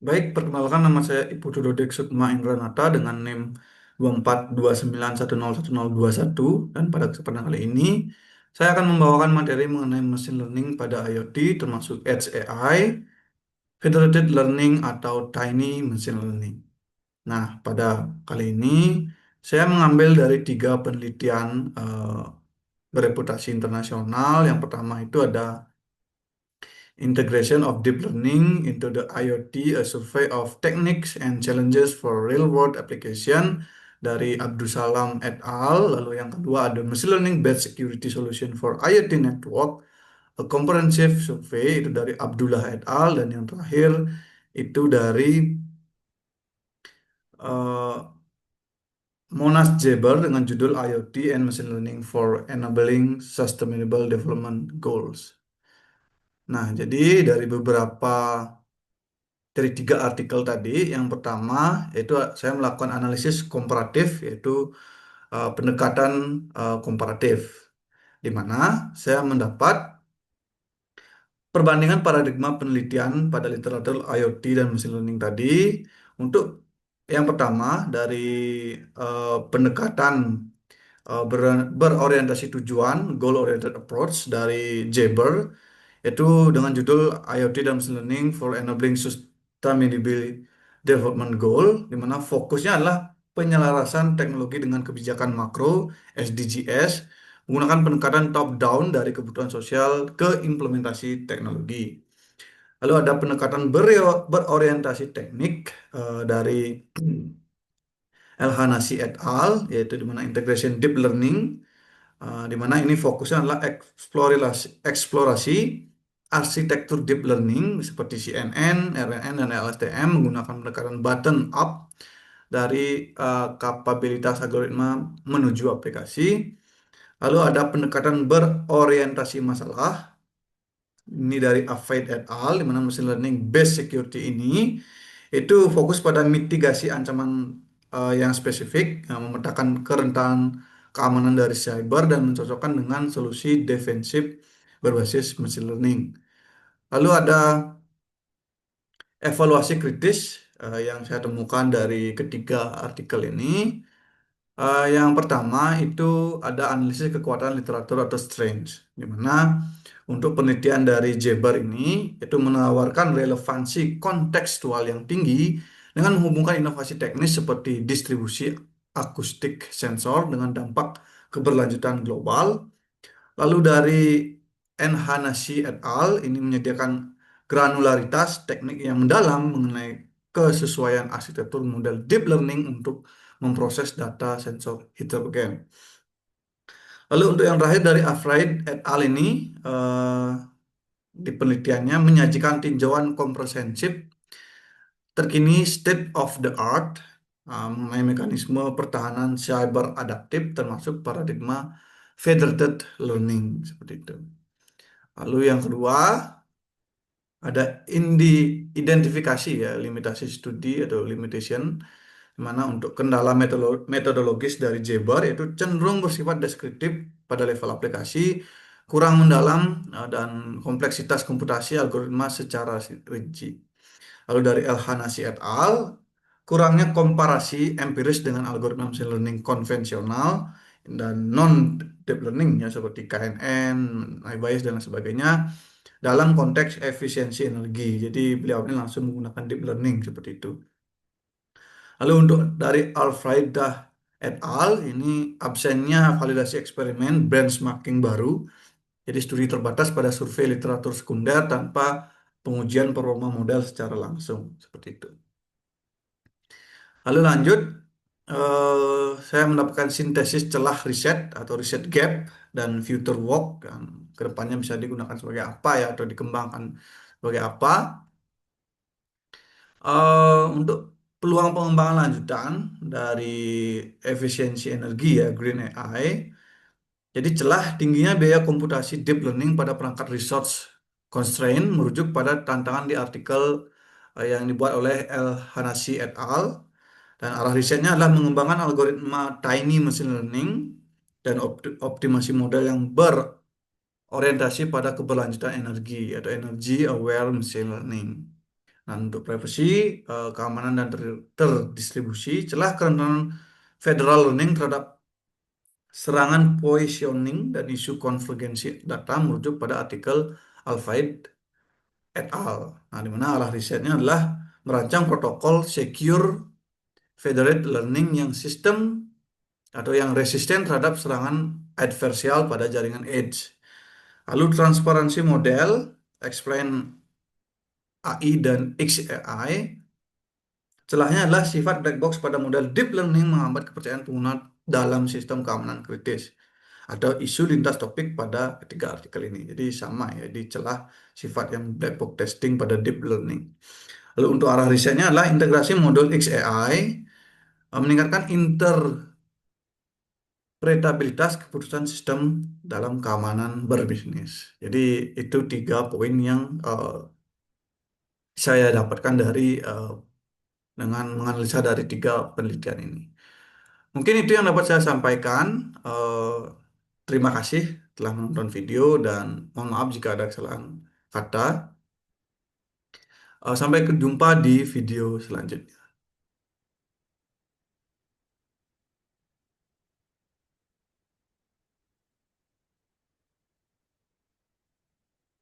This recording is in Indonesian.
Baik, perkenalkan nama saya Ibu Dododek Sukma Indranata dengan NIM 2429101021 dan pada kesempatan kali ini saya akan membawakan materi mengenai machine learning pada IoT termasuk Edge AI, Federated Learning atau Tiny Machine Learning. Nah, pada kali ini saya mengambil dari tiga penelitian bereputasi internasional. Yang pertama itu ada Integration of Deep Learning into the IoT, a survey of techniques and challenges for real-world application dari Abdusalam et al. Lalu yang kedua ada Machine Learning-based Security Solution for IoT Network, a comprehensive survey itu dari Abdullah et al. Dan yang terakhir itu dari eh, Monas Jaber dengan judul IoT and Machine Learning for Enabling Sustainable Development Goals. Nah, jadi dari tiga artikel tadi, yang pertama yaitu saya melakukan analisis komparatif, yaitu pendekatan komparatif, di mana saya mendapat perbandingan paradigma penelitian pada literatur IoT dan machine learning tadi. Untuk yang pertama dari pendekatan berorientasi tujuan, goal oriented approach dari Jaber, yaitu dengan judul IoT dan Machine Learning for Enabling Sustainable Development Goal, di mana fokusnya adalah penyelarasan teknologi dengan kebijakan makro (SDGs) menggunakan pendekatan top-down dari kebutuhan sosial ke implementasi teknologi. Lalu ada pendekatan berorientasi teknik dari Elhanasi et al., yaitu di mana integration deep learning, di mana ini fokusnya adalah eksplorasi arsitektur deep learning seperti CNN, RNN, dan LSTM menggunakan pendekatan bottom up dari kapabilitas algoritma menuju aplikasi. Lalu ada pendekatan berorientasi masalah, ini dari Afeid et al., di mana machine learning based security ini itu fokus pada mitigasi ancaman yang spesifik, yang memetakan kerentanan keamanan dari cyber dan mencocokkan dengan solusi defensif berbasis machine learning. Lalu ada evaluasi kritis yang saya temukan dari ketiga artikel ini. Yang pertama itu ada analisis kekuatan literatur atau strength, di mana untuk penelitian dari Jaber ini itu menawarkan relevansi kontekstual yang tinggi dengan menghubungkan inovasi teknis seperti distribusi akustik sensor dengan dampak keberlanjutan global. Lalu dari Enhanasi et al. Ini menyediakan granularitas teknik yang mendalam mengenai kesesuaian arsitektur model deep learning untuk memproses data sensor heterogen. Lalu untuk yang terakhir dari Afraid et al. Ini di penelitiannya menyajikan tinjauan komprehensif terkini state of the art mengenai mekanisme pertahanan cyber adaptif termasuk paradigma federated learning seperti itu. Lalu yang kedua ada identifikasi ya limitasi studi atau limitation, di mana untuk kendala metodologis dari Jabar itu cenderung bersifat deskriptif pada level aplikasi, kurang mendalam dan kompleksitas komputasi algoritma secara rinci. Lalu dari Elhanasi et al., kurangnya komparasi empiris dengan algoritma machine learning konvensional dan non deep learning ya seperti KNN, iBias dan lain sebagainya dalam konteks efisiensi energi. Jadi beliau ini langsung menggunakan deep learning seperti itu. Lalu untuk dari Alfreda et al. Ini absennya validasi eksperimen benchmarking baru. Jadi studi terbatas pada survei literatur sekunder tanpa pengujian performa model secara langsung seperti itu. Lalu lanjut, saya mendapatkan sintesis celah riset atau riset gap dan future work yang kedepannya bisa digunakan sebagai apa ya atau dikembangkan sebagai apa. Untuk peluang pengembangan lanjutan dari efisiensi energi ya Green AI. Jadi celah tingginya biaya komputasi deep learning pada perangkat resource constraint merujuk pada tantangan di artikel yang dibuat oleh El Hanasi et al. Dan arah risetnya adalah mengembangkan algoritma tiny machine learning dan optimasi model yang berorientasi pada keberlanjutan energi atau energy aware machine learning. Nah, untuk privacy, keamanan dan terdistribusi, celah kerentanan federal learning terhadap serangan poisoning dan isu konvergensi data merujuk pada artikel Al-Faid et al. Nah, di mana arah risetnya adalah merancang protokol secure federated learning yang sistem atau yang resisten terhadap serangan adversial pada jaringan edge. Lalu transparansi model, explain AI dan XAI. Celahnya adalah sifat black box pada model deep learning menghambat kepercayaan pengguna dalam sistem keamanan kritis atau isu lintas topik pada ketiga artikel ini. Jadi sama ya, di celah sifat yang black box testing pada deep learning. Lalu untuk arah risetnya adalah integrasi modul XAI meningkatkan interpretabilitas keputusan sistem dalam keamanan berbisnis. Jadi itu 3 poin yang saya dapatkan dari dengan menganalisa dari 3 penelitian ini. Mungkin itu yang dapat saya sampaikan. Terima kasih telah menonton video dan mohon maaf jika ada kesalahan kata. Sampai jumpa di video selanjutnya.